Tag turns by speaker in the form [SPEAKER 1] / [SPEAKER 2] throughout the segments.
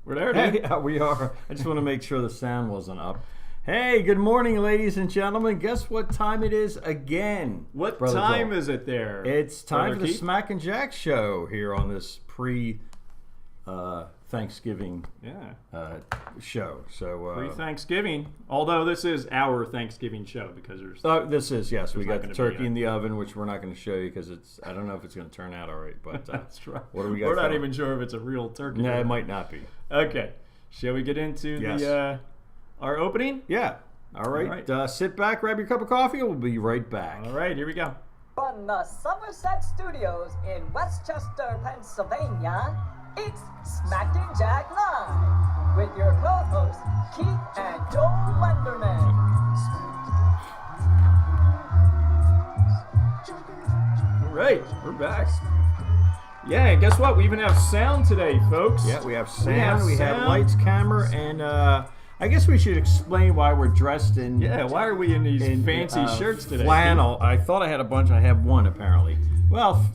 [SPEAKER 1] We're there, dude.
[SPEAKER 2] Hey, we are. I just want to make sure the sound wasn't up. Hey, good morning, ladies and gentlemen. Guess what time it is again?
[SPEAKER 1] What time is it there?
[SPEAKER 2] It's time
[SPEAKER 1] Brother
[SPEAKER 2] for the
[SPEAKER 1] Keith?
[SPEAKER 2] Smack and Jack show here on this Thanksgiving show. So
[SPEAKER 1] pre-Thanksgiving, although this is our Thanksgiving show because there's.
[SPEAKER 2] this is, yes, we got the
[SPEAKER 1] not
[SPEAKER 2] turkey
[SPEAKER 1] gonna be
[SPEAKER 2] in the oven, which we're not going to show you because I don't know if it's going to turn out all right. But
[SPEAKER 1] That's right.
[SPEAKER 2] what do we got?
[SPEAKER 1] We're not
[SPEAKER 2] going?
[SPEAKER 1] even sure if it's a real turkey.
[SPEAKER 2] No, it might not be.
[SPEAKER 1] Okay, shall we get into
[SPEAKER 2] Yes.
[SPEAKER 1] our opening?
[SPEAKER 2] Yeah. All right. Sit back, grab your cup of coffee, and we'll be right back.
[SPEAKER 1] All right, here we go.
[SPEAKER 3] From the Somerset Studios in Westchester, Pennsylvania, it's Smack and Jack Live with your co-hosts Keith and Joel Wenderman.
[SPEAKER 1] All right, we're back. Yeah, and guess what? We even have sound today, folks.
[SPEAKER 2] Yeah, we have sound, we have
[SPEAKER 1] sound.
[SPEAKER 2] lights, camera, and I guess we should explain why we're dressed in.
[SPEAKER 1] Yeah, why are we in these fancy shirts today?
[SPEAKER 2] Flannel. I thought I had a bunch. I have one apparently. Well,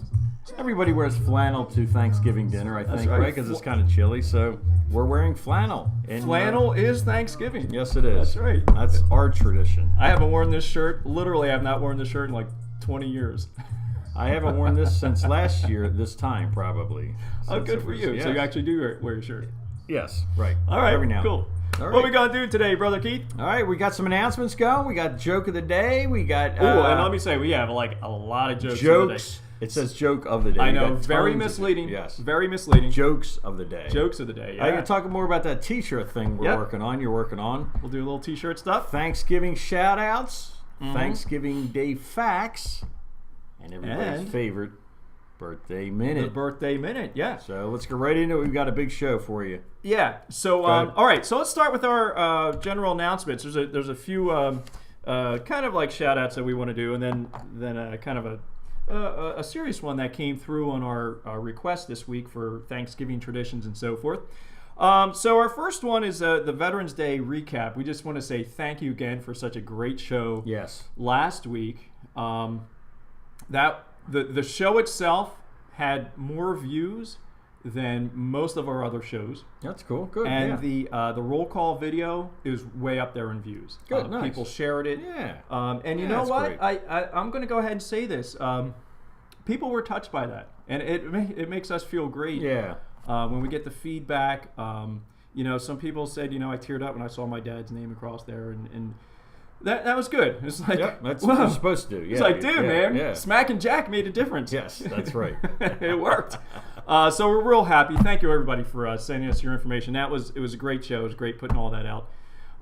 [SPEAKER 2] everybody wears flannel to Thanksgiving dinner, I think,
[SPEAKER 1] right.
[SPEAKER 2] right? Because it's kind of chilly, so we're wearing flannel. And,
[SPEAKER 1] Flannel is Thanksgiving.
[SPEAKER 2] Yes, it is.
[SPEAKER 1] That's right.
[SPEAKER 2] That's our tradition.
[SPEAKER 1] I haven't worn this shirt. Literally, I have not worn this shirt in like 20 years.
[SPEAKER 2] I haven't worn this since last year, this time probably.
[SPEAKER 1] Oh,
[SPEAKER 2] Since
[SPEAKER 1] good
[SPEAKER 2] it
[SPEAKER 1] for
[SPEAKER 2] was-
[SPEAKER 1] you.
[SPEAKER 2] Yes.
[SPEAKER 1] So you actually do wear your shirt.
[SPEAKER 2] Yes, right.
[SPEAKER 1] All right,
[SPEAKER 2] Every now.
[SPEAKER 1] cool.
[SPEAKER 2] All
[SPEAKER 1] What
[SPEAKER 2] right.
[SPEAKER 1] we gonna do today, Brother Keith?
[SPEAKER 2] All right, we got some announcements going. We got joke of the day. We got
[SPEAKER 1] And let me say, we have like a lot of jokes.
[SPEAKER 2] jokes. It says joke of the day.
[SPEAKER 1] I
[SPEAKER 2] We
[SPEAKER 1] know,
[SPEAKER 2] got
[SPEAKER 1] very
[SPEAKER 2] tons of-
[SPEAKER 1] misleading.
[SPEAKER 2] Yes.
[SPEAKER 1] Very misleading.
[SPEAKER 2] Jokes of the day.
[SPEAKER 1] Jokes of the day.
[SPEAKER 2] I
[SPEAKER 1] Yeah.
[SPEAKER 2] can talk more about that T-shirt thing we're
[SPEAKER 1] Yep.
[SPEAKER 2] working on. You're working on
[SPEAKER 1] We'll do a little T-shirt stuff.
[SPEAKER 2] Thanksgiving shout-outs,
[SPEAKER 1] Mm-hmm.
[SPEAKER 2] Thanksgiving Day facts, and everybody's
[SPEAKER 1] And-
[SPEAKER 2] favorite birthday
[SPEAKER 1] The
[SPEAKER 2] minute.
[SPEAKER 1] birthday minute. Yeah.
[SPEAKER 2] So let's get right into it. We've got a big show for you.
[SPEAKER 1] Yeah. So,
[SPEAKER 2] ahead.
[SPEAKER 1] all right. So let's start with our general announcements. There's a few kind of like shout outs that we want to do, and then kind of a serious one that came through on our request this week for Thanksgiving traditions and so forth. So our first one is the Veterans Day recap. We just want to say thank you again for such a great show
[SPEAKER 2] Yes.
[SPEAKER 1] last week. That the show itself had more views than most of our other shows,
[SPEAKER 2] That's cool. Good.
[SPEAKER 1] and
[SPEAKER 2] yeah.
[SPEAKER 1] the roll call video is way up there in views.
[SPEAKER 2] Good, nice.
[SPEAKER 1] People shared it.
[SPEAKER 2] Yeah.
[SPEAKER 1] And you
[SPEAKER 2] Yeah,
[SPEAKER 1] know
[SPEAKER 2] that's
[SPEAKER 1] what?
[SPEAKER 2] great.
[SPEAKER 1] I'm going to go ahead and say this. People were touched by that, and it makes us feel great.
[SPEAKER 2] Yeah.
[SPEAKER 1] When we get the feedback, some people said, I teared up when I saw my dad's name across there, and that was good. It's like,
[SPEAKER 2] Yep. That's
[SPEAKER 1] whoa.
[SPEAKER 2] what you're supposed to do. Yeah.
[SPEAKER 1] It's like, dude,
[SPEAKER 2] yeah,
[SPEAKER 1] man,
[SPEAKER 2] Yeah.
[SPEAKER 1] Smack and Jack made a difference.
[SPEAKER 2] Yes, that's right.
[SPEAKER 1] It worked. So we're real happy. Thank you, everybody, for sending us your information. It was a great show. It was great putting all that out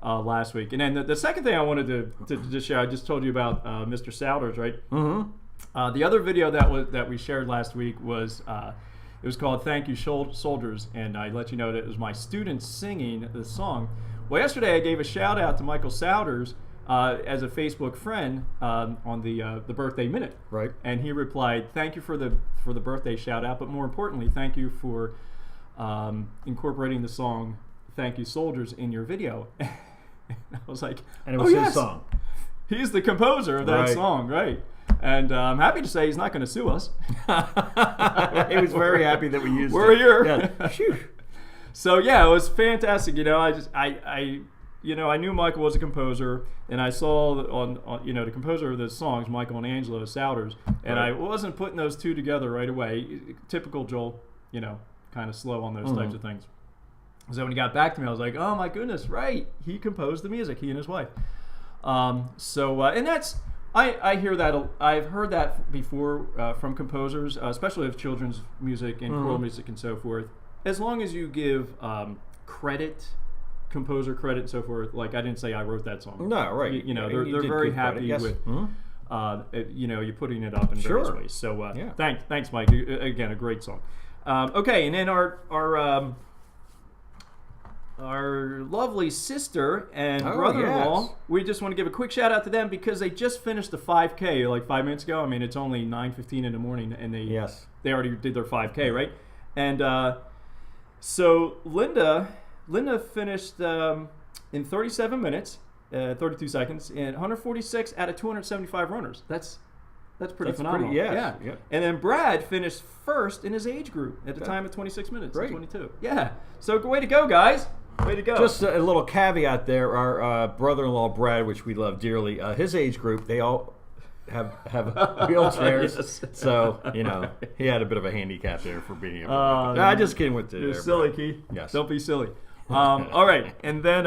[SPEAKER 1] last week. And then the second thing I wanted to just share, I just told you about Mr. Souders, right?
[SPEAKER 2] Mm-hmm.
[SPEAKER 1] The other video that we shared last week was it was called "Thank You Soldiers," and I let you know that it was my students singing the song. Well, yesterday I gave a shout out to Michael Souders as a Facebook friend on the birthday minute.
[SPEAKER 2] Right.
[SPEAKER 1] And he replied, "Thank you for the birthday shout out, but more importantly, thank you for incorporating the song "Thank You Soldiers" in your video." And I was like,
[SPEAKER 2] And it was his
[SPEAKER 1] yes.
[SPEAKER 2] song.
[SPEAKER 1] He's the composer of that
[SPEAKER 2] Right.
[SPEAKER 1] song, right? And I'm happy to say he's not going to sue us.
[SPEAKER 2] He was very happy that we used
[SPEAKER 1] We're
[SPEAKER 2] it.
[SPEAKER 1] here.
[SPEAKER 2] Yeah. Phew.
[SPEAKER 1] So yeah, it was fantastic. I knew Michael was a composer, and I saw on the composer of the songs, Michael and Angelo Souders, and
[SPEAKER 2] Right.
[SPEAKER 1] I wasn't putting those two together right away. Typical Joel, kind of slow on those types of things. So when he got back to me, I was like, oh my goodness, right? He composed the music, he and his wife. And that's. I hear that. I've heard that before from composers, especially of children's music and choral music and so forth. As long as you give composer credit and so forth. Like I didn't say I wrote that song.
[SPEAKER 2] No, right.
[SPEAKER 1] They're
[SPEAKER 2] You did
[SPEAKER 1] very
[SPEAKER 2] give credit,
[SPEAKER 1] happy
[SPEAKER 2] yes.
[SPEAKER 1] with
[SPEAKER 2] Mhm.
[SPEAKER 1] you're putting it up in various
[SPEAKER 2] Sure.
[SPEAKER 1] ways. So
[SPEAKER 2] Yeah.
[SPEAKER 1] thanks, Mike. Again, a great song. Okay, and then our lovely sister and
[SPEAKER 2] Oh,
[SPEAKER 1] brother-in-law,
[SPEAKER 2] yes.
[SPEAKER 1] we just want to give a quick shout out to them because they just finished the 5K like 5 minutes ago. I mean, it's only 9:15 in the morning, and
[SPEAKER 2] Yes.
[SPEAKER 1] they already did their 5K, right? And so Linda finished in 37 minutes, 32 seconds, and 146 out of 275 runners. That's That's pretty
[SPEAKER 2] That's
[SPEAKER 1] phenomenal.
[SPEAKER 2] pretty- yeah.
[SPEAKER 1] Yeah. And then Brad finished first in his age group at the time of 26 minutes.
[SPEAKER 2] Great.
[SPEAKER 1] 22. Yeah. So way to go, guys. Way to go.
[SPEAKER 2] Just a little caveat there. Our brother-in-law Brad, which we love dearly, his age group, they all have wheelchairs.
[SPEAKER 1] Yes.
[SPEAKER 2] So, he had a bit of a handicap there for being able to. Nah, just kidding with it.
[SPEAKER 1] You're
[SPEAKER 2] there,
[SPEAKER 1] silly,
[SPEAKER 2] Brad.
[SPEAKER 1] Keith.
[SPEAKER 2] Yes.
[SPEAKER 1] Don't be silly. All right. And then,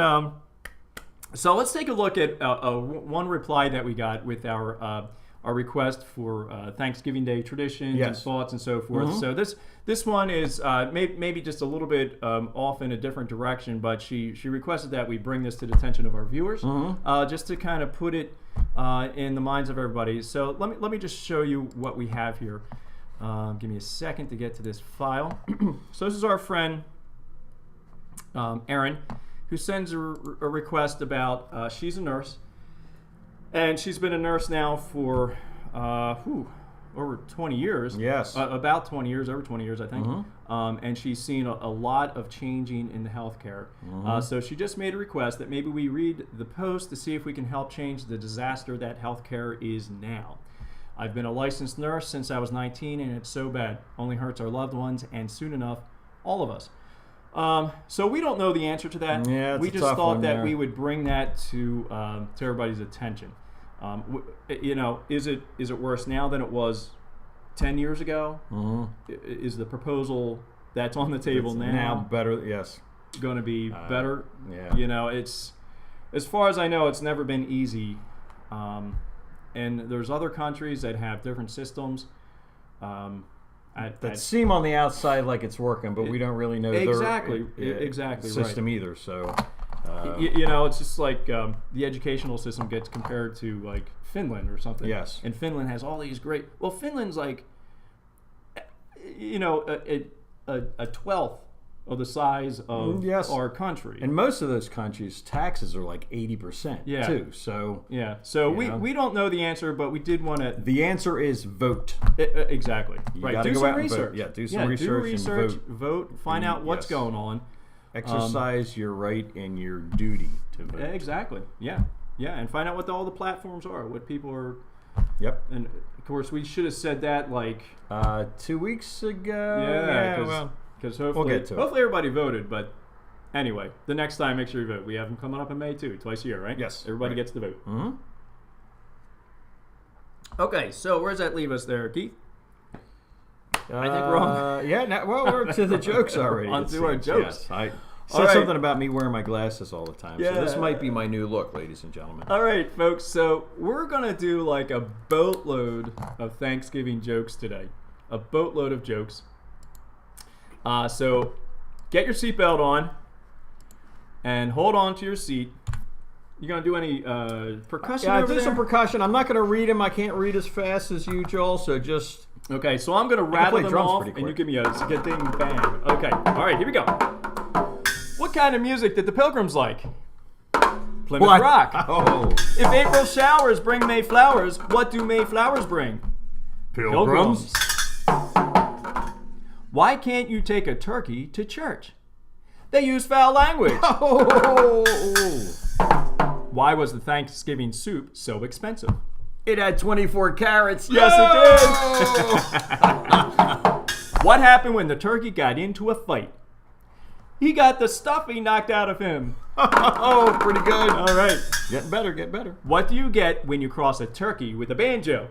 [SPEAKER 1] so let's take a look at one reply that we got with our request for Thanksgiving Day traditions and thoughts and so forth. So this one is maybe just a little bit off in a different direction, but she requested that we bring this to the attention of our viewers, just to kind of put it in the minds of everybody. So let me just show you what we have here. Give me a second to get to this file. So this is our friend Erin, who sends a request about she's a nurse. And she's been a nurse now for over 20 years.
[SPEAKER 2] Yes.
[SPEAKER 1] About 20 years, over 20 years, I think. And she's seen a lot of changing in the healthcare. So she just made a request that maybe we read the post to see if we can help change the disaster that healthcare is now. I've been a licensed nurse since I was 19, and it's so bad. Only hurts our loved ones, and soon enough, all of us. So we don't know the answer to that.
[SPEAKER 2] Yeah,
[SPEAKER 1] we
[SPEAKER 2] it's a
[SPEAKER 1] just
[SPEAKER 2] tough
[SPEAKER 1] thought
[SPEAKER 2] one
[SPEAKER 1] that
[SPEAKER 2] there.
[SPEAKER 1] we would bring that to everybody's attention. Is it worse now than it was 10 years ago? Is the proposal that's on the table
[SPEAKER 2] It's
[SPEAKER 1] now
[SPEAKER 2] better? Yes.
[SPEAKER 1] going to be better?
[SPEAKER 2] Yeah.
[SPEAKER 1] It's, as far as I know, it's never been easy. And there's other countries that have different systems.
[SPEAKER 2] That seem on the outside like it's working, but we don't really know
[SPEAKER 1] exactly
[SPEAKER 2] their system either. So,
[SPEAKER 1] it's just like the educational system gets compared to like Finland or something.
[SPEAKER 2] Yes.
[SPEAKER 1] And Finland has all these great. Well, Finland's like, a 12th of the size of our country.
[SPEAKER 2] and most of those countries, taxes are like 80% too. So,
[SPEAKER 1] So we don't know the answer, but we did want to.
[SPEAKER 2] the answer is vote.
[SPEAKER 1] Exactly.
[SPEAKER 2] You
[SPEAKER 1] Right.
[SPEAKER 2] gotta
[SPEAKER 1] Do
[SPEAKER 2] go
[SPEAKER 1] some
[SPEAKER 2] out and
[SPEAKER 1] research.
[SPEAKER 2] vote. Yeah, do some research and
[SPEAKER 1] vote. Find out what's going on.
[SPEAKER 2] Exercise your right and your duty to vote.
[SPEAKER 1] Exactly. Yeah. And find out what all the platforms are. What people are.
[SPEAKER 2] Yep.
[SPEAKER 1] And of course, we should have said that like
[SPEAKER 2] 2 weeks ago.
[SPEAKER 1] Yeah. Because hopefully,
[SPEAKER 2] get to it.
[SPEAKER 1] hopefully everybody voted. But anyway, the next time, make sure you vote. We have them coming up in May too, twice a year, right?
[SPEAKER 2] Yes.
[SPEAKER 1] Everybody gets to vote. Okay, so where does that leave us there, Keith? I think we're on.
[SPEAKER 2] We're to the jokes already.
[SPEAKER 1] On to our jokes.
[SPEAKER 2] Yes, I
[SPEAKER 1] All
[SPEAKER 2] said
[SPEAKER 1] right.
[SPEAKER 2] something about me wearing my glasses all the time.
[SPEAKER 1] Yeah.
[SPEAKER 2] So this might be my new look, ladies and gentlemen.
[SPEAKER 1] All right, folks. So we're gonna do like a boatload of Thanksgiving jokes today. A boatload of jokes. So get your seatbelt on and hold on to your seat. You gonna do any percussion?
[SPEAKER 2] Yeah,
[SPEAKER 1] over
[SPEAKER 2] do
[SPEAKER 1] there?
[SPEAKER 2] some percussion. I'm not going to read them. I can't read as fast as you, Joel. So just
[SPEAKER 1] Okay, so I'm gonna rattle
[SPEAKER 2] play
[SPEAKER 1] them
[SPEAKER 2] drums
[SPEAKER 1] off,
[SPEAKER 2] pretty
[SPEAKER 1] and you
[SPEAKER 2] quick.
[SPEAKER 1] give me a ding bang. Okay, all right, here we go. What kind of music did the Pilgrims like? Plymouth
[SPEAKER 2] What?
[SPEAKER 1] Rock.
[SPEAKER 2] Oh,
[SPEAKER 1] If April showers bring May flowers, what do May flowers bring?
[SPEAKER 2] Pilgrims.
[SPEAKER 1] Why can't you take a turkey to church? They use foul language.
[SPEAKER 2] Oh,
[SPEAKER 1] Why was the Thanksgiving soup so expensive?
[SPEAKER 2] it had 24 carrots.
[SPEAKER 1] Yes,
[SPEAKER 2] it
[SPEAKER 1] did. What happened when the turkey got into a fight? He got the stuffing knocked out of him.
[SPEAKER 2] Oh, pretty good.
[SPEAKER 1] All right.
[SPEAKER 2] Get better, get better.
[SPEAKER 1] What do you get when you cross a turkey with a banjo?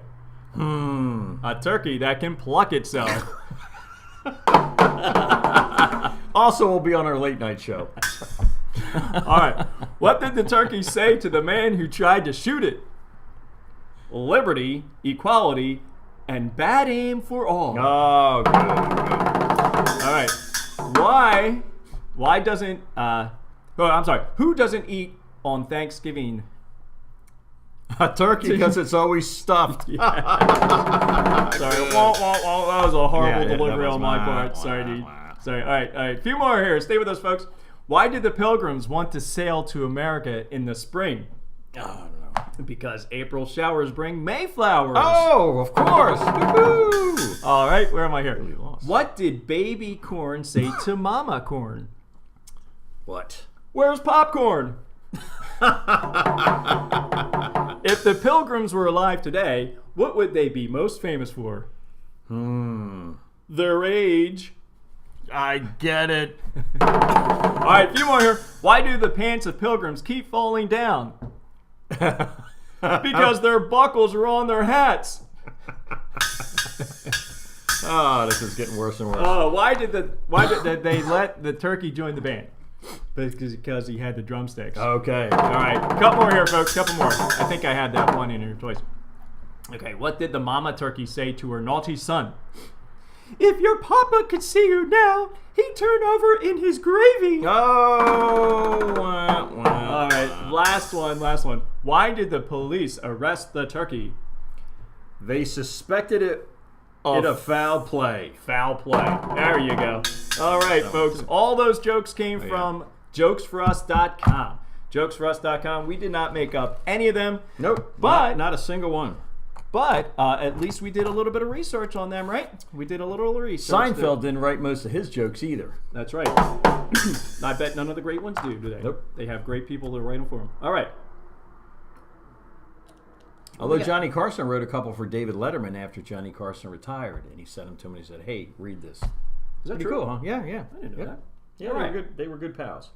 [SPEAKER 1] A turkey that can pluck itself.
[SPEAKER 2] Also, we'll be on our late night show.
[SPEAKER 1] All right. What did the turkey say to the man who tried to shoot it? Liberty, equality, and bad aim for all.
[SPEAKER 2] Oh, good, good.
[SPEAKER 1] All right. Why doesn't who doesn't eat on Thanksgiving?
[SPEAKER 2] A turkey, because it's always stuffed.
[SPEAKER 1] Sorry. That was a horrible
[SPEAKER 2] Yeah,
[SPEAKER 1] delivery
[SPEAKER 2] that was
[SPEAKER 1] on my
[SPEAKER 2] wah,
[SPEAKER 1] part.
[SPEAKER 2] wah,
[SPEAKER 1] Sorry, dude.
[SPEAKER 2] wah.
[SPEAKER 1] Sorry. All right. A few more here. Stay with us, folks. Why did the Pilgrims want to sail to America in the spring?
[SPEAKER 2] I don't know.
[SPEAKER 1] Because April showers bring Mayflowers.
[SPEAKER 2] Oh, of course. Woo-hoo.
[SPEAKER 1] All right. Where am I here?
[SPEAKER 2] Really lost.
[SPEAKER 1] What did baby corn say to mama corn?
[SPEAKER 2] What?
[SPEAKER 1] Where's popcorn? If the Pilgrims were alive today, what would they be most famous for? Their age.
[SPEAKER 2] I get it.
[SPEAKER 1] All right, a few more here. Why do the pants of pilgrims keep falling down? Because their buckles are on their hats.
[SPEAKER 2] Oh, this is getting worse and worse.
[SPEAKER 1] Oh, why did they let the turkey join the band? Because he had the drumsticks.
[SPEAKER 2] Okay.
[SPEAKER 1] All right, a couple more here, folks. Couple more. I think I had that one in your choice. Okay, what did the mama turkey say to her naughty son? If your papa could see you now, he'd turn over in his gravy.
[SPEAKER 2] Oh,
[SPEAKER 1] All right, last one. Why did the police arrest the turkey?
[SPEAKER 2] They suspected it of foul play.
[SPEAKER 1] Foul play. There you go. All right, folks. All those jokes came from jokesforus.com. Jokesforus.com. We did not make up any of them.
[SPEAKER 2] Nope.
[SPEAKER 1] But
[SPEAKER 2] not a single one.
[SPEAKER 1] But at least we did a little bit of research on them, right? We did a little research.
[SPEAKER 2] Seinfeld didn't write most of his jokes either.
[SPEAKER 1] That's right. I bet none of the great ones do they?
[SPEAKER 2] Nope.
[SPEAKER 1] They have great people to write them for them. All right.
[SPEAKER 2] Although Johnny Carson wrote a couple for David Letterman after Johnny Carson retired, and he sent them to him and he said, "Hey, read this."
[SPEAKER 1] Is that
[SPEAKER 2] Pretty
[SPEAKER 1] true?
[SPEAKER 2] cool, huh? Yeah.
[SPEAKER 1] I didn't know that.
[SPEAKER 2] Yeah,
[SPEAKER 1] All right.
[SPEAKER 2] They were good pals.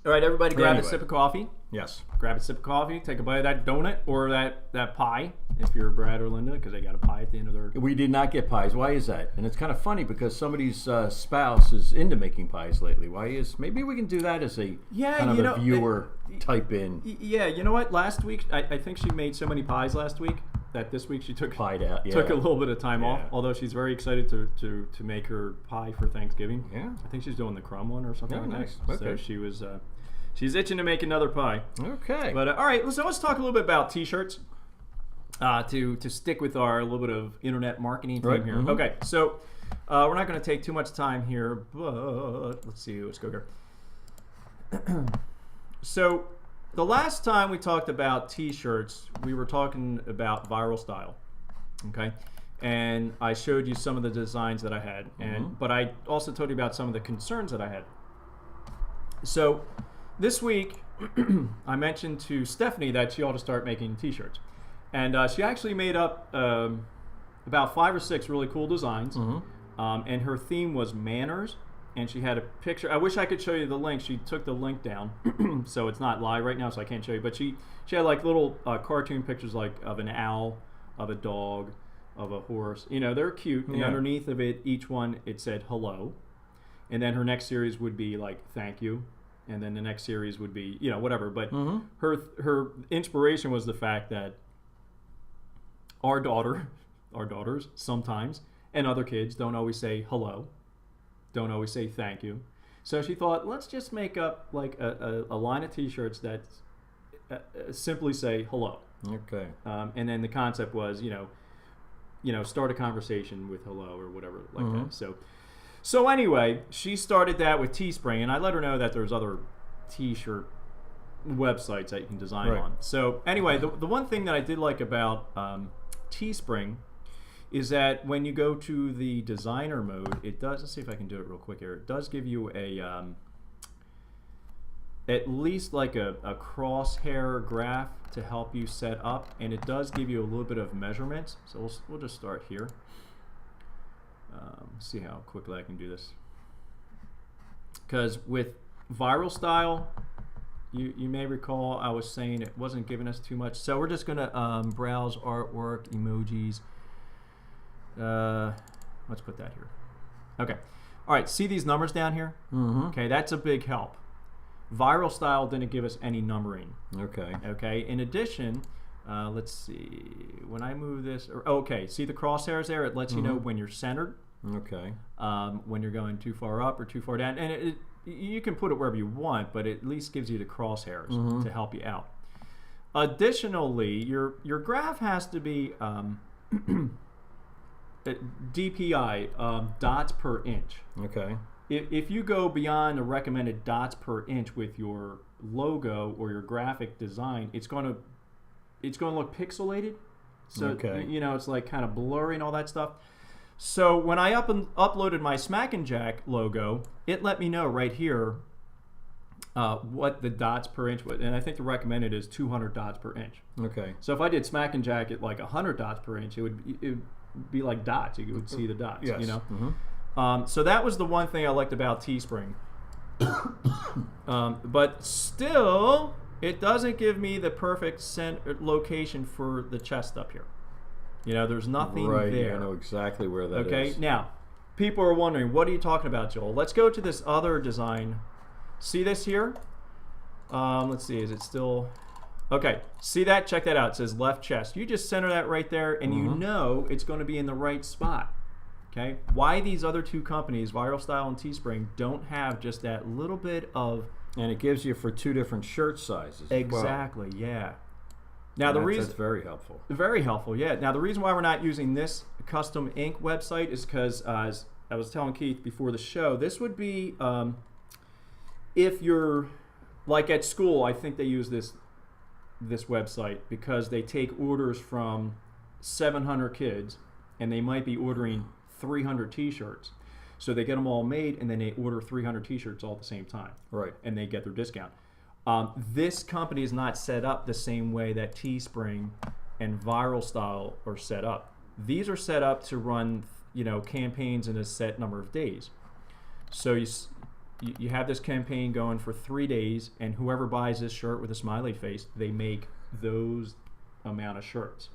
[SPEAKER 1] All right, everybody grab
[SPEAKER 2] Anyway.
[SPEAKER 1] a sip of coffee.
[SPEAKER 2] Yes.
[SPEAKER 1] Grab a sip of coffee. Take a bite of that donut or that pie if you're Brad or Linda, because they got a pie at the end of their...
[SPEAKER 2] We did not get pies. Why is that? And it's kind of funny because somebody's spouse is into making pies lately. Why is... Maybe we can do that as a kind of a viewer type in.
[SPEAKER 1] Yeah, you know what? Last week, I think she made so many pies last week that this week she took
[SPEAKER 2] Pied out, yeah.
[SPEAKER 1] took a little bit of time off.
[SPEAKER 2] Yeah.
[SPEAKER 1] Although she's very excited to make her pie for Thanksgiving.
[SPEAKER 2] Yeah.
[SPEAKER 1] I think she's doing the crumb one or something
[SPEAKER 2] Oh,
[SPEAKER 1] like
[SPEAKER 2] nice.
[SPEAKER 1] that. So
[SPEAKER 2] Okay.
[SPEAKER 1] she was... she's itching to make another pie.
[SPEAKER 2] Okay.
[SPEAKER 1] But all right, so let's talk a little bit about T-shirts. To stick with our little bit of internet marketing theme here.
[SPEAKER 2] Mm-hmm.
[SPEAKER 1] Okay, so we're not going to take too much time here, but let's see. Let's go here. So the last time we talked about T-shirts, we were talking about viral style. Okay. And I showed you some of the designs that I had, but I also told you about some of the concerns that I had. So this week, I mentioned to Stephanie that she ought to start making T-shirts. And she actually made up about 5 or 6 really cool designs. And her theme was manners. And she had a picture. I wish I could show you the link. She took the link down. So it's not live right now, so I can't show you. But she had like little cartoon pictures like of an owl, of a dog, of a horse. You know, they're cute. And underneath of it, each one, it said hello. And then her next series would be like thank you. And then the next series would be, you know, whatever. But her inspiration was the fact that our daughters sometimes, and other kids don't always say hello, don't always say thank you. So she thought, let's just make up like a line of T-shirts that simply say hello.
[SPEAKER 2] Okay.
[SPEAKER 1] And then the concept was, you know, start a conversation with hello or whatever like that. So anyway, she started that with Teespring, and I let her know that there's other T-shirt websites that you can design on. So anyway, the one thing that I did like about Teespring is that when you go to the designer mode, it does, let's see if I can do it real quick here, it does give you a at least like a crosshair graph to help you set up, and it does give you a little bit of measurements. So we'll just start here. See how quickly I can do this. Because with viral style, you may recall I was saying it wasn't giving us too much. So we're just going to browse artwork, emojis. Let's put that here. Okay. All right. See these numbers down here? Okay. That's a big help. Viral style didn't give us any numbering.
[SPEAKER 2] Okay.
[SPEAKER 1] Okay. In addition, let's see. When I move this, okay. See the crosshairs there? It lets you know when you're centered.
[SPEAKER 2] Okay.
[SPEAKER 1] When you're going too far up or too far down, and you can put it wherever you want, but it at least gives you the crosshairs to help you out. Additionally, your graph has to be DPI, dots per inch.
[SPEAKER 2] Okay.
[SPEAKER 1] If you go beyond the recommended dots per inch with your logo or your graphic design, it's going to look pixelated. So you know, it's like kind of blurry and all that stuff. So when I uploaded my Smack and Jack logo, it let me know right here what the dots per inch would, and I think the recommended is 200 dots per inch.
[SPEAKER 2] Okay.
[SPEAKER 1] So if I did Smack and Jack at like 100 dots per inch, it would be like dots. You would see the dots.
[SPEAKER 2] Yes.
[SPEAKER 1] You know.
[SPEAKER 2] Mm-hmm.
[SPEAKER 1] So that was the one thing I liked about Teespring. But still, it doesn't give me the perfect location for the chest up here. You know, there's nothing
[SPEAKER 2] right,
[SPEAKER 1] there.
[SPEAKER 2] Yeah, I know exactly where that is.
[SPEAKER 1] Okay, now, people are wondering, what are you talking about, Joel? Let's go to this other design. See this here? Let's see, is it still... Okay, see that? Check that out. It says left chest. You just center that right there, and you know it's going to be in the right spot. Okay? Why these other two companies, Viral Style and Teespring, don't have just that little bit of...
[SPEAKER 2] And it gives you for 2 different shirt sizes.
[SPEAKER 1] Exactly, yeah. Now
[SPEAKER 2] that's very helpful.
[SPEAKER 1] Very helpful, yeah. Now the reason why we're not using this custom ink website is because, as I was telling Keith before the show, this would be if you're like at school. I think they use this website because they take orders from 700 kids, and they might be ordering 300 T-shirts. So they get them all made, and then they order 300 T-shirts all at the same time.
[SPEAKER 2] Right.
[SPEAKER 1] And they get their discount. This company is not set up the same way that Teespring and Viral Style are set up. These are set up to run, you know, campaigns in a set number of days. So you have this campaign going for 3 days, and whoever buys this shirt with a smiley face, they make those amount of shirts.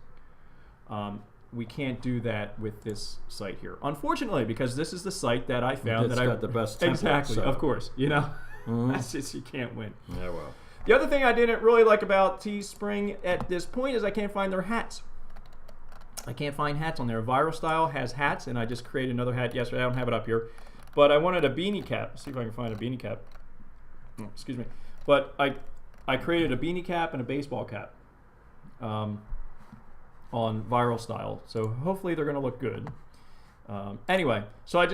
[SPEAKER 1] We can't do that with this site here, unfortunately, because this is the site that I found
[SPEAKER 2] it's got the best templates.
[SPEAKER 1] Exactly,
[SPEAKER 2] So.
[SPEAKER 1] Of course, you know. That's just, you can't win.
[SPEAKER 2] Yeah, well.
[SPEAKER 1] The other thing I didn't really like about Teespring at this point is I can't find their hats. I can't find hats on there. Viral Style has hats, and I just created another hat yesterday. I don't have it up here. But I wanted a beanie cap. Let's see if I can find a beanie cap. Oh, excuse me. But I created a beanie cap and a baseball cap on Viral Style. So hopefully they're going to look good. Anyway, so I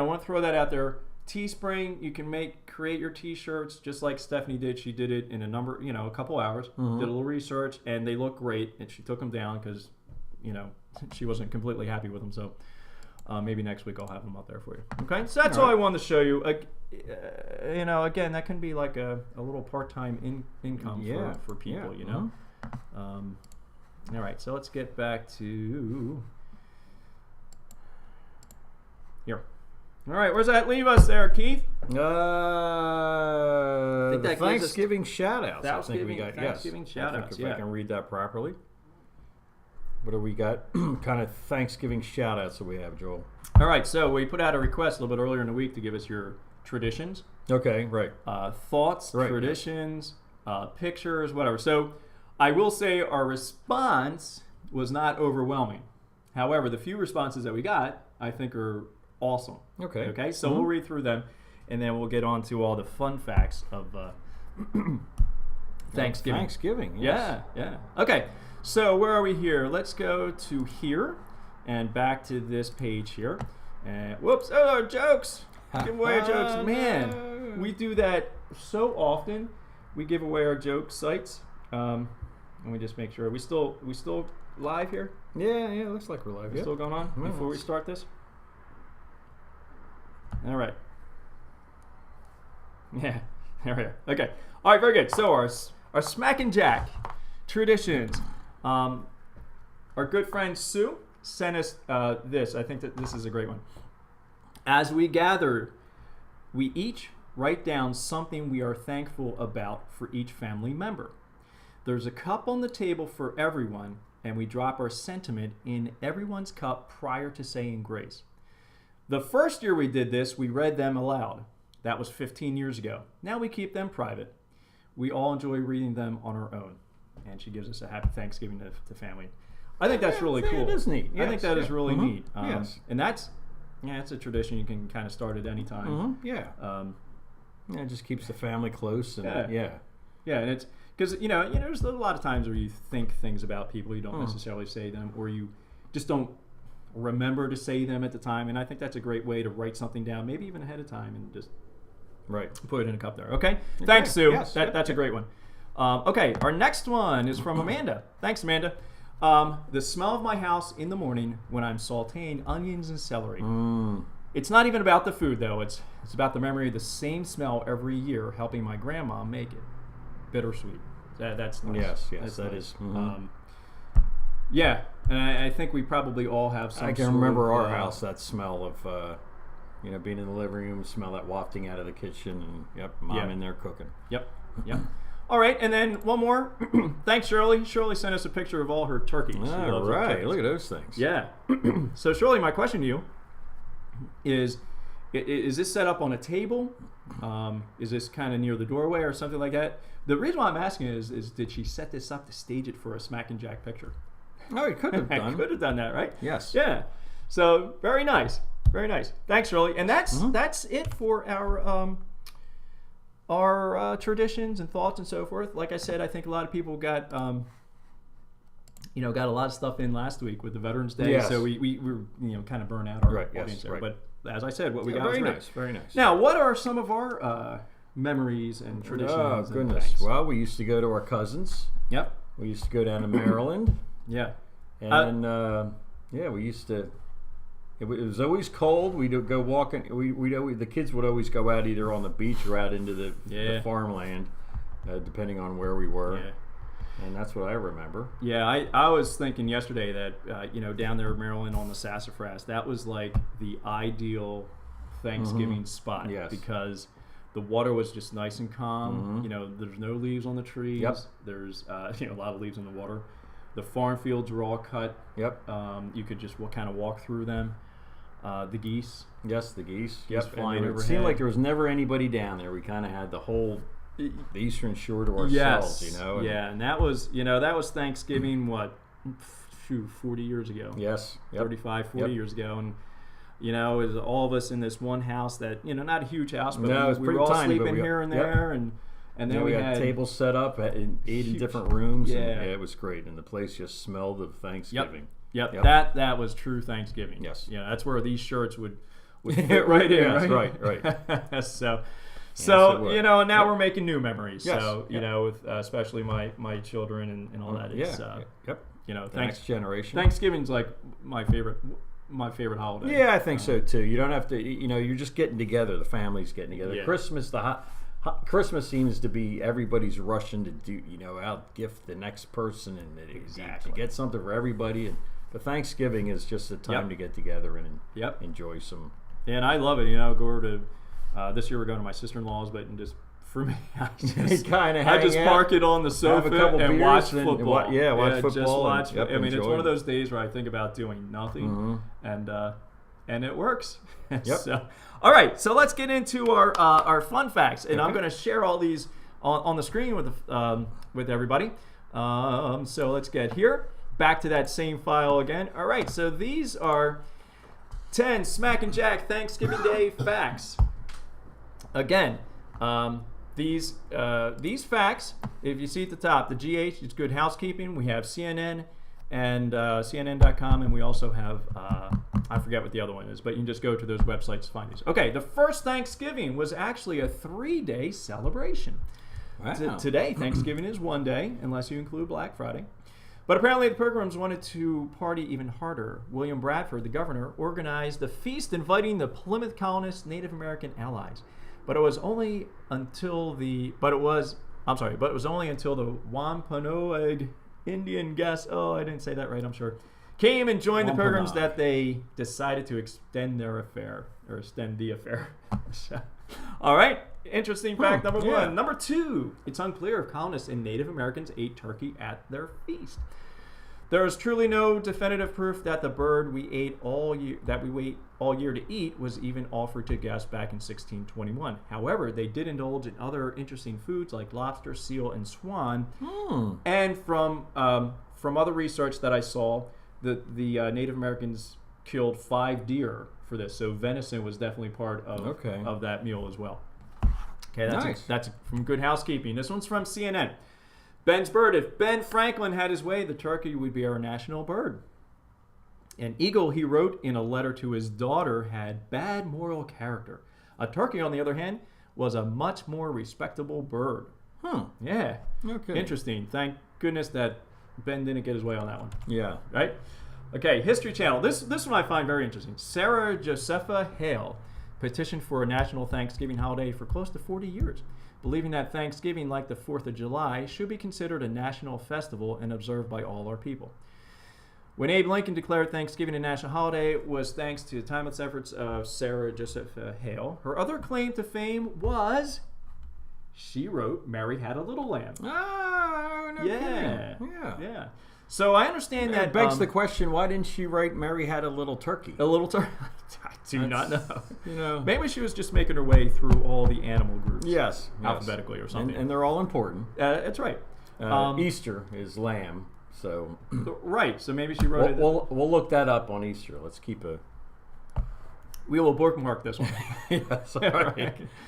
[SPEAKER 1] want to throw that out there. Teespring, you can create your T-shirts just like Stephanie did. She did it in a couple hours. Did a little research, and they look great. And she took them down because, you know, she wasn't completely happy with them. So maybe next week I'll have them up there for you. Okay, so that's all I wanted to show you. You know, again, that can be like a little part-time income for people. You know. All right, so let's get back to here. All right, where's that leave us there, Keith?
[SPEAKER 2] The Thanksgiving shout-outs. I think we got.
[SPEAKER 1] Thanksgiving shout-outs,
[SPEAKER 2] if I can read that properly. What do we got? Kind of Thanksgiving shout-outs that we have, Joel.
[SPEAKER 1] All right, so we put out a request a little bit earlier in the week to give us your traditions.
[SPEAKER 2] Okay, right.
[SPEAKER 1] Thoughts, traditions, pictures, whatever. So I will say our response was not overwhelming. However, the few responses that we got, I think, are awesome. Okay. So we'll read through them, and then we'll get on to all the fun facts of Thanksgiving.
[SPEAKER 2] Thanksgiving. Yes.
[SPEAKER 1] Yeah. Okay. So where are we here? Let's go to here and back to this page here. And whoops! Oh, jokes! Give away our jokes, man. We do that so often. We give away our joke sites. Let me just make sure we still live here.
[SPEAKER 2] Yeah. It looks like we're live.
[SPEAKER 1] We're still going on before we start this. All right. Yeah, there we are. Okay. All right, very good. So our Smack and Jack traditions. Our good friend Sue sent us this. I think that this is a great one. As we gather, we each write down something we are thankful about for each family member. There's a cup on the table for everyone, and we drop our sentiment in everyone's cup prior to saying grace. The first year we did this, we read them aloud. That was 15 years ago. Now we keep them private. We all enjoy reading them on our own. And she gives us a happy Thanksgiving to family. I think that's really cool.
[SPEAKER 2] It is neat.
[SPEAKER 1] I think that is really neat.
[SPEAKER 2] Yes.
[SPEAKER 1] And it's a tradition you can kind of start at any time.
[SPEAKER 2] Yeah. It just keeps the family close. And
[SPEAKER 1] Yeah, and it's because you know there's a lot of times where you think things about people, you don't necessarily say them, or you just don't remember to say them at the time. And I think that's a great way to write something down, maybe even ahead of time, and just put it in a cup there. Okay. Thanks, Sue.
[SPEAKER 2] Yes,
[SPEAKER 1] that's a great one. Okay, our next one is from Amanda. Thanks, Amanda. The smell of my house in the morning when I'm sauteing onions and celery. It's not even about the food, though. It's about the memory of the same smell every year, helping my grandma make it. Bittersweet. That's nice.
[SPEAKER 2] Yes, that is. Mm-hmm.
[SPEAKER 1] Yeah, and I think we probably all have some.
[SPEAKER 2] I can remember our house, that smell of, being in the living room, smell that wafting out of the kitchen, and mom in there cooking.
[SPEAKER 1] Yep. All right, and then one more. Thanks, Shirley. Shirley sent us a picture of all her turkeys.
[SPEAKER 2] All right, look at those things.
[SPEAKER 1] Yeah. So, Shirley, my question to you is this set up on a table? Is this kind of near the doorway or something like that? The reason why I'm asking is did she set this up to stage it for a Smack and Jack picture?
[SPEAKER 2] Oh, he could have done.
[SPEAKER 1] Could have done that, right?
[SPEAKER 2] Yes.
[SPEAKER 1] Yeah. So very nice, very nice. Thanks, Shirley. And that's it for our traditions and thoughts and so forth. Like I said, I think a lot of people got got a lot of stuff in last week with the Veterans Day.
[SPEAKER 2] Yes.
[SPEAKER 1] So we were kind of burn out our audience there.
[SPEAKER 2] Right.
[SPEAKER 1] But as I said, what we got
[SPEAKER 2] very
[SPEAKER 1] was
[SPEAKER 2] nice, very nice.
[SPEAKER 1] Now, what are some of our memories and traditions?
[SPEAKER 2] Oh
[SPEAKER 1] and
[SPEAKER 2] goodness!
[SPEAKER 1] things?
[SPEAKER 2] Well, we used to go to our cousins.
[SPEAKER 1] Yep.
[SPEAKER 2] We used to go down to Maryland.
[SPEAKER 1] Yeah.
[SPEAKER 2] And we used to. It was always cold. We'd go walking. The kids would always go out either on the beach or out into the farmland, depending on where we were.
[SPEAKER 1] Yeah.
[SPEAKER 2] And that's what I remember.
[SPEAKER 1] Yeah, I was thinking yesterday that down there in Maryland on the Sassafras, that was like the ideal Thanksgiving spot.
[SPEAKER 2] Yes.
[SPEAKER 1] Because the water was just nice and calm. There's no leaves on the trees.
[SPEAKER 2] Yep.
[SPEAKER 1] There's a lot of leaves in the water. The farm fields were all cut.
[SPEAKER 2] Yep.
[SPEAKER 1] You could just kind of walk through them. The geese.
[SPEAKER 2] Yes, the geese.
[SPEAKER 1] Geese flying overhead.
[SPEAKER 2] It seemed like there was never anybody down there. We kind of had the whole the eastern shore to ourselves.
[SPEAKER 1] Yes.
[SPEAKER 2] And
[SPEAKER 1] and that was Thanksgiving. 40 years ago.
[SPEAKER 2] Yes. Yep.
[SPEAKER 1] 35, 40 years ago, and it was all of us in this one house that not a huge house, but we were all
[SPEAKER 2] tiny,
[SPEAKER 1] sleeping here and there, and then we had
[SPEAKER 2] tables set up in 8 different rooms. Yeah. And it was great, and the place just smelled of Thanksgiving.
[SPEAKER 1] Yep. That was true Thanksgiving.
[SPEAKER 2] Yes.
[SPEAKER 1] That's where these shirts would fit right in.
[SPEAKER 2] Yes,
[SPEAKER 1] right.
[SPEAKER 2] So
[SPEAKER 1] now we're making new memories.
[SPEAKER 2] Yes.
[SPEAKER 1] So with especially my children and all that. It's,
[SPEAKER 2] the next generation.
[SPEAKER 1] Thanksgiving's like my favorite holiday.
[SPEAKER 2] Yeah, I think so too. You don't have to. You're just getting together. The family's getting together.
[SPEAKER 1] Yeah.
[SPEAKER 2] Christmas, Christmas seems to be everybody's rushing to do. Out gift the next person and to get something for everybody. But Thanksgiving is just a time to get together and enjoy some.
[SPEAKER 1] And I love it. Go to this year we're going to my sister-in-law's, but just for me, I just park it on the sofa and watch football.
[SPEAKER 2] Watch football.
[SPEAKER 1] Just watch. It's one of
[SPEAKER 2] it.
[SPEAKER 1] those days where I think about doing nothing, and it works. So, all right, so let's get into our fun facts, and I'm going to share all these on the screen with everybody. So let's get here. Back to that same file again. All right, so these are 10 Smack and Jack Thanksgiving Day facts. Again, these facts, if you see at the top, the GH is Good Housekeeping. We have CNN and CNN.com, and we also have, I forget what the other one is, but you can just go to those websites to find these. Okay, the first Thanksgiving was actually a 3-day celebration.
[SPEAKER 2] Wow.
[SPEAKER 1] Today, Thanksgiving is 1 day, unless you include Black Friday. But apparently the Pilgrims wanted to party even harder. William Bradford, the governor, organized a feast inviting the Plymouth colonists' Native American allies. But it was only until the Wampanoag Indian guests, I didn't say that right, I'm sure, came and joined the Pilgrims that they decided to extend the affair. All right, interesting fact number 1. Number 2, it's unclear if colonists and Native Americans ate turkey at their feast. There is truly no definitive proof that the bird we wait all year to eat was even offered to guests back in 1621. However, they did indulge in other interesting foods like lobster, seal, and swan. And from other research that I saw, the Native Americans killed 5 deer for this. So venison was definitely part of that meal as well. Okay, that's from Good Housekeeping. This one's from CNN. Ben's bird. If Ben Franklin had his way, the turkey would be our national bird. An eagle, he wrote in a letter to his daughter, had bad moral character. A turkey, on the other hand, was a much more respectable bird. Yeah. Okay. Interesting. Thank goodness that Ben didn't get his way on that one.
[SPEAKER 2] Yeah.
[SPEAKER 1] Right? Okay, History Channel. This one I find very interesting. Sarah Josepha Hale petitioned for a national Thanksgiving holiday for close to 40 years, believing that Thanksgiving, like the 4th of July, should be considered a national festival and observed by all our people. When Abe Lincoln declared Thanksgiving a national holiday, it was thanks to the timeless efforts of Sarah Josepha Hale. Her other claim to fame was she wrote Mary Had a Little Lamb.
[SPEAKER 2] Oh, no kidding.
[SPEAKER 1] Yeah. So I understand that...
[SPEAKER 2] It begs the question, why didn't she write Mary Had a Little Turkey?
[SPEAKER 1] A little turkey? I do not know. Maybe she was just making her way through all the animal groups.
[SPEAKER 2] Yes.
[SPEAKER 1] Alphabetically or something.
[SPEAKER 2] And they're all important.
[SPEAKER 1] That's right.
[SPEAKER 2] Easter is lamb, so...
[SPEAKER 1] Right, so maybe she wrote it...
[SPEAKER 2] We'll look that up on Easter. Let's keep a...
[SPEAKER 1] We will bookmark this one.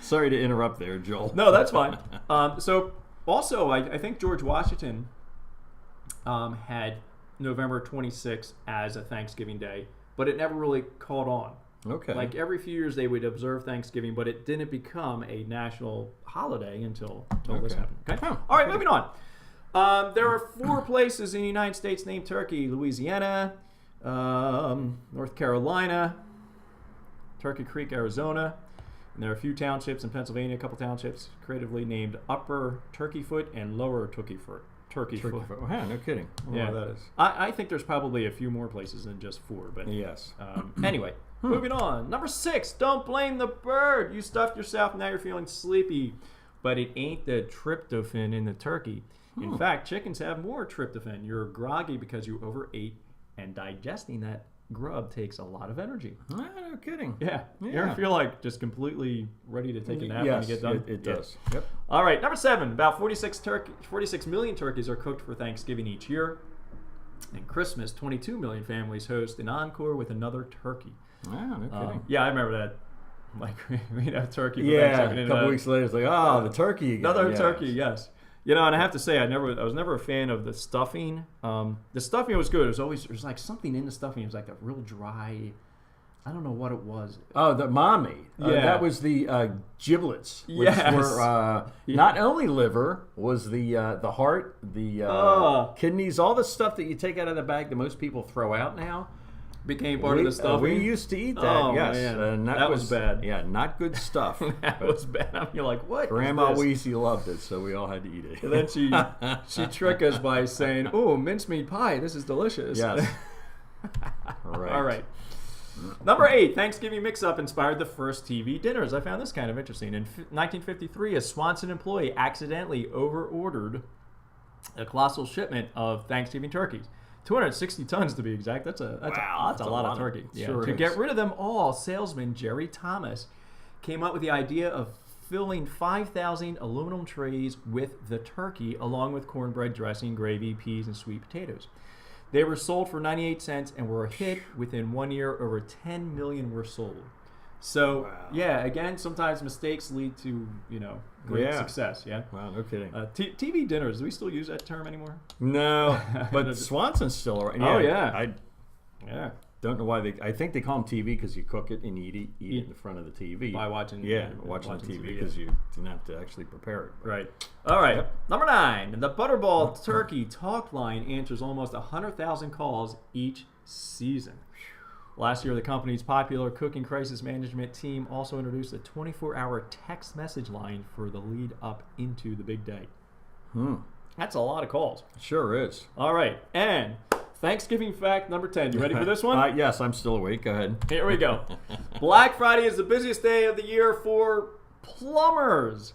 [SPEAKER 2] Sorry to interrupt there, Joel.
[SPEAKER 1] No, that's fine. So also, I think George Washington had November 26th as a Thanksgiving Day, but it never really caught on.
[SPEAKER 2] Okay.
[SPEAKER 1] Like every few years they would observe Thanksgiving, but it didn't become a national holiday until this happened. Okay.
[SPEAKER 2] Oh,
[SPEAKER 1] all right, moving on. There are 4 places in the United States named Turkey: Louisiana, North Carolina, Turkey Creek, Arizona, and there are a few townships in Pennsylvania, a couple townships creatively named Upper Turkey Foot and Lower Turkey Foot. Turkey Foot.
[SPEAKER 2] Wow, no kidding.
[SPEAKER 1] Yeah,
[SPEAKER 2] that is.
[SPEAKER 1] I think there's probably a few more places than just 4, but
[SPEAKER 2] yes.
[SPEAKER 1] Anyway, moving on. Number 6, don't blame the bird. You stuffed yourself, now you're feeling sleepy, but it ain't the tryptophan in the turkey. In fact, chickens have more tryptophan. You're groggy because you overate, and digesting that grub takes a lot of energy.
[SPEAKER 2] No kidding.
[SPEAKER 1] Yeah. You ever feel like just completely ready to take a nap when you get done?
[SPEAKER 2] It does. Yep.
[SPEAKER 1] All right, number 7. About 46 million turkeys are cooked for Thanksgiving each year. And Christmas, 22 million families host an encore with another turkey.
[SPEAKER 2] Wow, no kidding.
[SPEAKER 1] Yeah, I remember that. Like, we'd have turkey for
[SPEAKER 2] Yeah,
[SPEAKER 1] Thanksgiving.
[SPEAKER 2] a couple weeks later, it's like, the turkey again.
[SPEAKER 1] Another turkey, yes. You know, and I have to say, I was never a fan of the stuffing. The stuffing was good. It was like something in the stuffing. It was like a real dry. I don't know what it was.
[SPEAKER 2] Oh, the mommy.
[SPEAKER 1] Yeah,
[SPEAKER 2] that was the giblets, which were not only liver, was the heart, the kidneys, all the stuff that you take out of the bag that most people throw out now.
[SPEAKER 1] Became part of the stuffing.
[SPEAKER 2] We used to eat that, yes.
[SPEAKER 1] And that was bad.
[SPEAKER 2] Yeah, not good stuff.
[SPEAKER 1] That was bad. I mean, you're like, what?
[SPEAKER 2] Grandma Weezy loved it, so we all had to eat it.
[SPEAKER 1] And then she tricked us by saying, "Oh, mincemeat pie. This is delicious."
[SPEAKER 2] Yes. Right.
[SPEAKER 1] All right. Number 8, Thanksgiving mix-up inspired the first TV dinners. I found this kind of interesting. In 1953, a Swanson employee accidentally over-ordered a colossal shipment of Thanksgiving turkeys. 260 tons to be exact. That's a lot of turkey. Yeah.
[SPEAKER 2] Sure
[SPEAKER 1] To get rid of them all, salesman Jerry Thomas came up with the idea of filling 5,000 aluminum trays with the turkey, along with cornbread dressing, gravy, peas, and sweet potatoes. They were sold for 98 cents and were a hit. Within 1 year, over 10 million were sold. So, yeah, again, sometimes mistakes lead to, great success. Yeah.
[SPEAKER 2] Wow, no kidding.
[SPEAKER 1] TV dinners, do we still use that term anymore?
[SPEAKER 2] No, but Swanson's still around.
[SPEAKER 1] Oh, yeah.
[SPEAKER 2] I don't know why I think they call them TV because you cook it and eat it in front of the TV.
[SPEAKER 1] By watching
[SPEAKER 2] the TV because you didn't have to actually prepare it.
[SPEAKER 1] Right. All right. Yep. Number 9, the Butterball Turkey Talk Line answers almost 100,000 calls each season. Last year, the company's popular cooking crisis management team also introduced a 24-hour text message line for the lead up into the big day. That's a lot of calls.
[SPEAKER 2] Sure is.
[SPEAKER 1] All right. And Thanksgiving fact number 10. You ready for this one?
[SPEAKER 2] Yes, I'm still awake. Go ahead.
[SPEAKER 1] Here we go. Black Friday is the busiest day of the year for plumbers.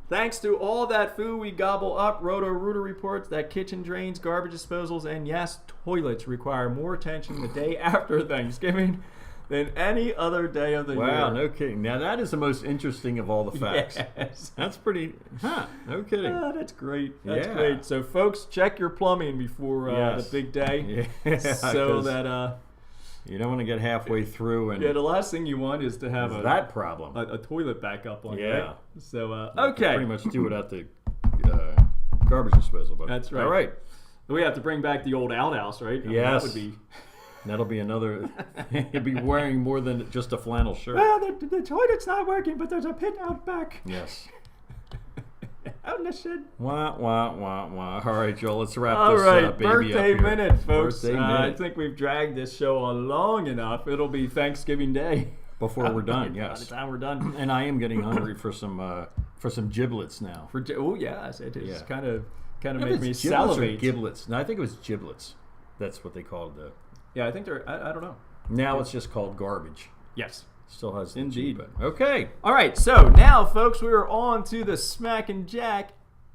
[SPEAKER 1] Thanks to all that food we gobble up, Roto-Rooter reports that kitchen drains, garbage disposals, and yes, toilets require more attention the day after Thanksgiving than any other day of the year.
[SPEAKER 2] Wow, no kidding. Now that is the most interesting of all the facts.
[SPEAKER 1] Yes.
[SPEAKER 2] That's pretty, no kidding.
[SPEAKER 1] That's great. That's great. So folks, check your plumbing before the big day.
[SPEAKER 2] Yeah,
[SPEAKER 1] so that...
[SPEAKER 2] you don't want to get halfway through and...
[SPEAKER 1] Yeah, the last thing you want is to have
[SPEAKER 2] that problem.
[SPEAKER 1] A toilet backup on.
[SPEAKER 2] Yeah.
[SPEAKER 1] Right? So, okay.
[SPEAKER 2] Pretty much do it at the garbage disposal. But
[SPEAKER 1] that's right.
[SPEAKER 2] All right.
[SPEAKER 1] We have to bring back the old outhouse, right?
[SPEAKER 2] Yes.
[SPEAKER 1] That would be...
[SPEAKER 2] That'll be another... You'd be wearing more than just a flannel shirt.
[SPEAKER 1] Well, the toilet's not working, but there's a pit out back.
[SPEAKER 2] Yes.
[SPEAKER 1] Out in the shed.
[SPEAKER 2] Wah, wah, wah, wah. All right, Joel, let's wrap
[SPEAKER 1] All
[SPEAKER 2] this
[SPEAKER 1] right,
[SPEAKER 2] baby
[SPEAKER 1] birthday
[SPEAKER 2] up here.
[SPEAKER 1] minute, folks.
[SPEAKER 2] Birthday
[SPEAKER 1] I
[SPEAKER 2] minute.
[SPEAKER 1] think we've dragged this show on long enough. It'll be Thanksgiving Day.
[SPEAKER 2] Before we're done,
[SPEAKER 1] By
[SPEAKER 2] yes.
[SPEAKER 1] the time we're done.
[SPEAKER 2] And I am getting hungry for some giblets now.
[SPEAKER 1] Oh, yes. It is
[SPEAKER 2] Yeah.
[SPEAKER 1] kind of
[SPEAKER 2] If
[SPEAKER 1] make
[SPEAKER 2] it's
[SPEAKER 1] me
[SPEAKER 2] giblets or
[SPEAKER 1] salivate.
[SPEAKER 2] giblets. No, I think it was giblets. That's what they called the.
[SPEAKER 1] Yeah, I think they're, I don't know.
[SPEAKER 2] Now it's just called garbage.
[SPEAKER 1] Yes.
[SPEAKER 2] Still has the
[SPEAKER 1] Indeed.
[SPEAKER 2] G, but okay.
[SPEAKER 1] All right, so now, folks, we are on to the Smack and Jack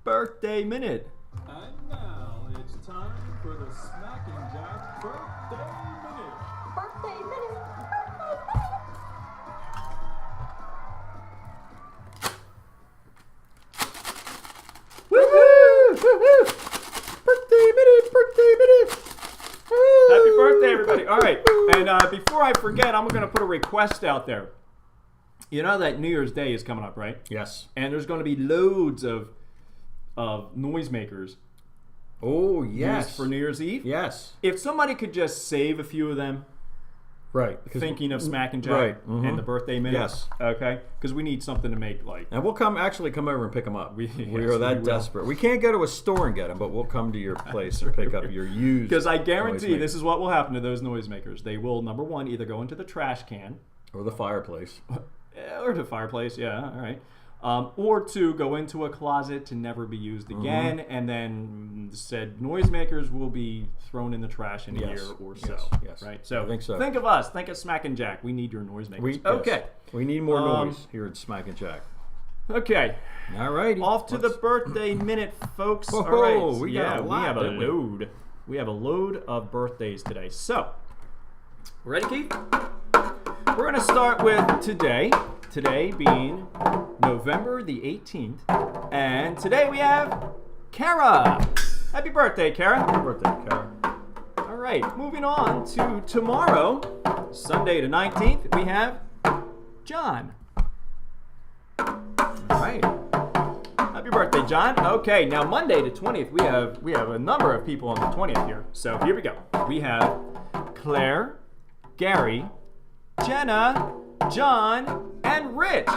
[SPEAKER 1] birthday minute.
[SPEAKER 4] And now it's time for the Smack and Jack birthday minute.
[SPEAKER 3] Birthday minute.
[SPEAKER 1] Woo-hoo! Woo-hoo! Birthday minute! Birthday minute! Happy birthday, everybody. All right, and before I forget, I'm going to put a request out there. You know that New Year's Day is coming up, right?
[SPEAKER 2] Yes.
[SPEAKER 1] And there's going to be loads of noisemakers
[SPEAKER 2] Oh,
[SPEAKER 1] used
[SPEAKER 2] yes.
[SPEAKER 1] for New Year's Eve.
[SPEAKER 2] Yes.
[SPEAKER 1] If somebody could just save a few of them,
[SPEAKER 2] Right.
[SPEAKER 1] thinking of Smack and Jack
[SPEAKER 2] Right, mhm.
[SPEAKER 1] and the birthday minute.
[SPEAKER 2] Yes.
[SPEAKER 1] Okay? Because we need something to make, like...
[SPEAKER 2] And we'll come over and pick them up. We
[SPEAKER 1] Yes,
[SPEAKER 2] are that
[SPEAKER 1] we will.
[SPEAKER 2] desperate. We can't go to a store and get them, but we'll come to your place and pick up your used.
[SPEAKER 1] Because I guarantee
[SPEAKER 2] noisemaker.
[SPEAKER 1] this is what will happen to those noisemakers. They will, number one, either go into the trash can,
[SPEAKER 2] Or the fireplace.
[SPEAKER 1] or the fireplace, yeah, all right. Or two, go into a closet to never be used again, and then said noisemakers will be thrown in the trash in a
[SPEAKER 2] Yes,
[SPEAKER 1] year or
[SPEAKER 2] yes,
[SPEAKER 1] so.
[SPEAKER 2] yes.
[SPEAKER 1] Right? So,
[SPEAKER 2] I think so.
[SPEAKER 1] Think of us. Think of Smack and Jack. We need your noisemakers.
[SPEAKER 2] Yes.
[SPEAKER 1] Okay.
[SPEAKER 2] We need more
[SPEAKER 1] Um,
[SPEAKER 2] noise here at Smack and Jack.
[SPEAKER 1] Okay.
[SPEAKER 2] All righty.
[SPEAKER 1] Off to the birthday minute, folks.
[SPEAKER 2] Oh,
[SPEAKER 1] All right.
[SPEAKER 2] we got a lot,
[SPEAKER 1] we have a
[SPEAKER 2] don't we?
[SPEAKER 1] load. We have a load of birthdays today. So, ready, Keith? We're going to start with today. Today being November the 18th. And today we have Kara. Happy birthday, Kara.
[SPEAKER 2] Happy birthday, Kara.
[SPEAKER 1] All right. Moving on to tomorrow, Sunday the 19th, we have John. All right. Happy birthday, John. Okay, now Monday the 20th, we have a number of people on the 20th here. So here we go. We have Claire, Gary, Jenna, John, and Rich.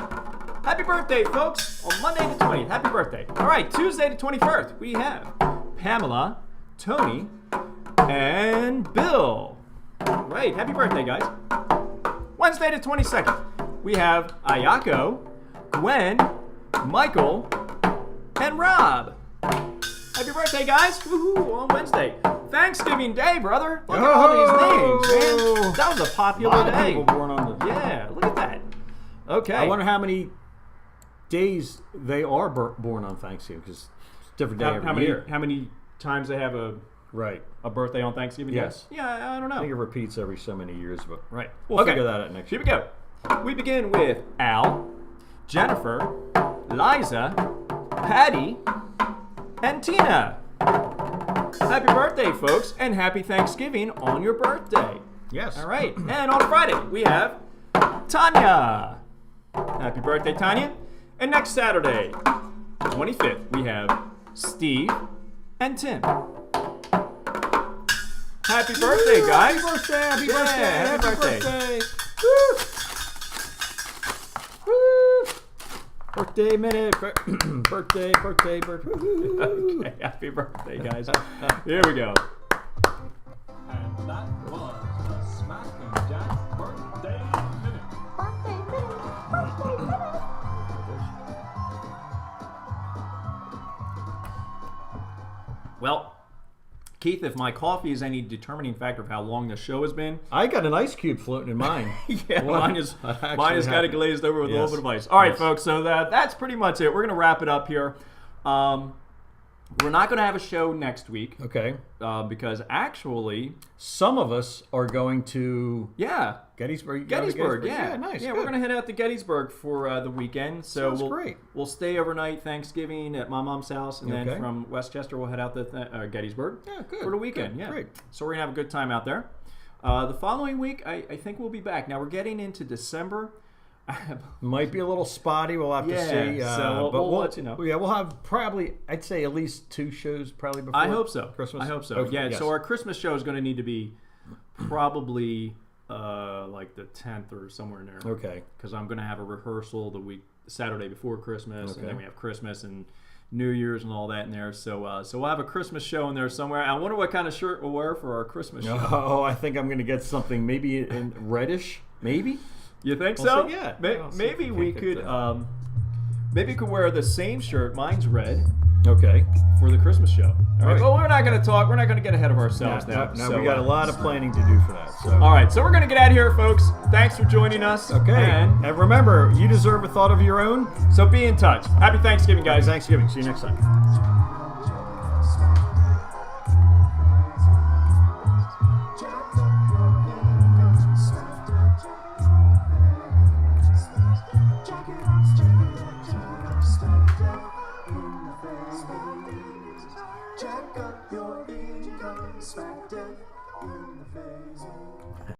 [SPEAKER 1] Happy birthday, folks, on Monday the 20th. Happy birthday. All right, Tuesday the 21st, we have Pamela, Tony, and Bill. All right, happy birthday, guys. Wednesday the 22nd, we have Ayako, Gwen, Michael, and Rob. Happy birthday, guys. Woohoo, on Wednesday. Thanksgiving Day, brother. Look at all these names, man. That was a
[SPEAKER 2] A
[SPEAKER 1] popular
[SPEAKER 2] lot of
[SPEAKER 1] day.
[SPEAKER 2] people born on the.
[SPEAKER 1] Yeah, look at that. Okay.
[SPEAKER 2] I wonder how many days they are born on Thanksgiving, because it's a different day every year.
[SPEAKER 1] How many times they have a
[SPEAKER 2] Right.
[SPEAKER 1] birthday on Thanksgiving?
[SPEAKER 2] Yes.
[SPEAKER 1] Day? Yeah, I don't
[SPEAKER 2] I think it
[SPEAKER 1] know.
[SPEAKER 2] repeats every so many years, but
[SPEAKER 1] Right.
[SPEAKER 2] we'll
[SPEAKER 1] Okay.
[SPEAKER 2] figure that out next
[SPEAKER 1] Here
[SPEAKER 2] year.
[SPEAKER 1] we go. We begin with Al, Jennifer, Liza, Patty, and Tina. Happy birthday, folks, and happy Thanksgiving on your birthday.
[SPEAKER 2] Yes.
[SPEAKER 1] All right. And on Friday, we have Tanya. Happy birthday, Tanya. And next Saturday, 25th, we have Steve and Tim. Happy birthday, guys.
[SPEAKER 2] Happy birthday! Happy
[SPEAKER 1] Yeah,
[SPEAKER 2] birthday!
[SPEAKER 1] happy
[SPEAKER 2] Happy
[SPEAKER 1] birthday.
[SPEAKER 2] birthday! Woo! Woo! Birthday minute! Birthday! Woo-hoo.
[SPEAKER 1] Okay, happy birthday, guys. Here we go.
[SPEAKER 4] And that was the Smack and Jack birthday minute.
[SPEAKER 3] Birthday minute. Birthday minute.
[SPEAKER 1] Well, Keith, if my coffee is any determining factor of how long the show has been,
[SPEAKER 2] I got an ice cube floating in mine.
[SPEAKER 1] yeah,
[SPEAKER 2] Well,
[SPEAKER 1] mine has got it glazed over with a
[SPEAKER 2] Yes.
[SPEAKER 1] little bit of ice. All right,
[SPEAKER 2] Yes.
[SPEAKER 1] folks, so that's pretty much it. We're going to wrap it up here. We're not going to have a show next week
[SPEAKER 2] Okay.
[SPEAKER 1] because actually,
[SPEAKER 2] Some of us are going to
[SPEAKER 1] yeah,
[SPEAKER 2] Gettysburg. You going to
[SPEAKER 1] Gettysburg, yeah.
[SPEAKER 2] nice.
[SPEAKER 1] Yeah,
[SPEAKER 2] good.
[SPEAKER 1] we're going to head out to Gettysburg for the weekend. So
[SPEAKER 2] Sounds
[SPEAKER 1] we'll,
[SPEAKER 2] great.
[SPEAKER 1] we'll stay overnight Thanksgiving at my mom's house, and then
[SPEAKER 2] Okay.
[SPEAKER 1] from Westchester, we'll head out to Gettysburg
[SPEAKER 2] Yeah, good,
[SPEAKER 1] for the weekend.
[SPEAKER 2] good,
[SPEAKER 1] Yeah,
[SPEAKER 2] great.
[SPEAKER 1] So we're going to have a good time out there. The following week, I think we'll be back. Now, we're getting into December. I have
[SPEAKER 2] Might be a little spotty. We'll have to
[SPEAKER 1] Yeah,
[SPEAKER 2] see.
[SPEAKER 1] so
[SPEAKER 2] but
[SPEAKER 1] we'll let you know.
[SPEAKER 2] Yeah, we'll have probably, I'd say, at least 2 shows probably before
[SPEAKER 1] I hope so.
[SPEAKER 2] Christmas.
[SPEAKER 1] I hope so.
[SPEAKER 2] Okay,
[SPEAKER 1] Yeah.
[SPEAKER 2] yes.
[SPEAKER 1] So our Christmas show is going to need to be probably like the 10th or somewhere in there.
[SPEAKER 2] Okay.
[SPEAKER 1] Because I'm going to have a rehearsal the Saturday before Christmas, and
[SPEAKER 2] Okay.
[SPEAKER 1] then we have Christmas and New Year's and all that in there. So so we'll have a Christmas show in there somewhere. I wonder what kind of shirt we'll wear for our Christmas show.
[SPEAKER 2] Oh, I think I'm going to get something maybe in reddish, maybe.
[SPEAKER 1] You think
[SPEAKER 2] We'll
[SPEAKER 1] so?
[SPEAKER 2] see, yeah.
[SPEAKER 1] Maybe we
[SPEAKER 2] Maybe
[SPEAKER 1] we could wear the same shirt. Mine's red.
[SPEAKER 2] Okay.
[SPEAKER 1] For the Christmas show. All right.
[SPEAKER 2] right.
[SPEAKER 1] Well, we're not going to talk. We're not going to get ahead of ourselves now.
[SPEAKER 2] No,
[SPEAKER 1] So,
[SPEAKER 2] we got a lot of planning to do for that. So.
[SPEAKER 1] All right. So we're going to get out of here, folks. Thanks for joining us.
[SPEAKER 2] Okay.
[SPEAKER 1] And
[SPEAKER 2] And remember, you deserve a thought of your own.
[SPEAKER 1] so be in touch. Happy Thanksgiving,
[SPEAKER 2] Guys,
[SPEAKER 1] guys.
[SPEAKER 2] Thanksgiving. See you next time.
[SPEAKER 5] Jack up your income, smack death in the face.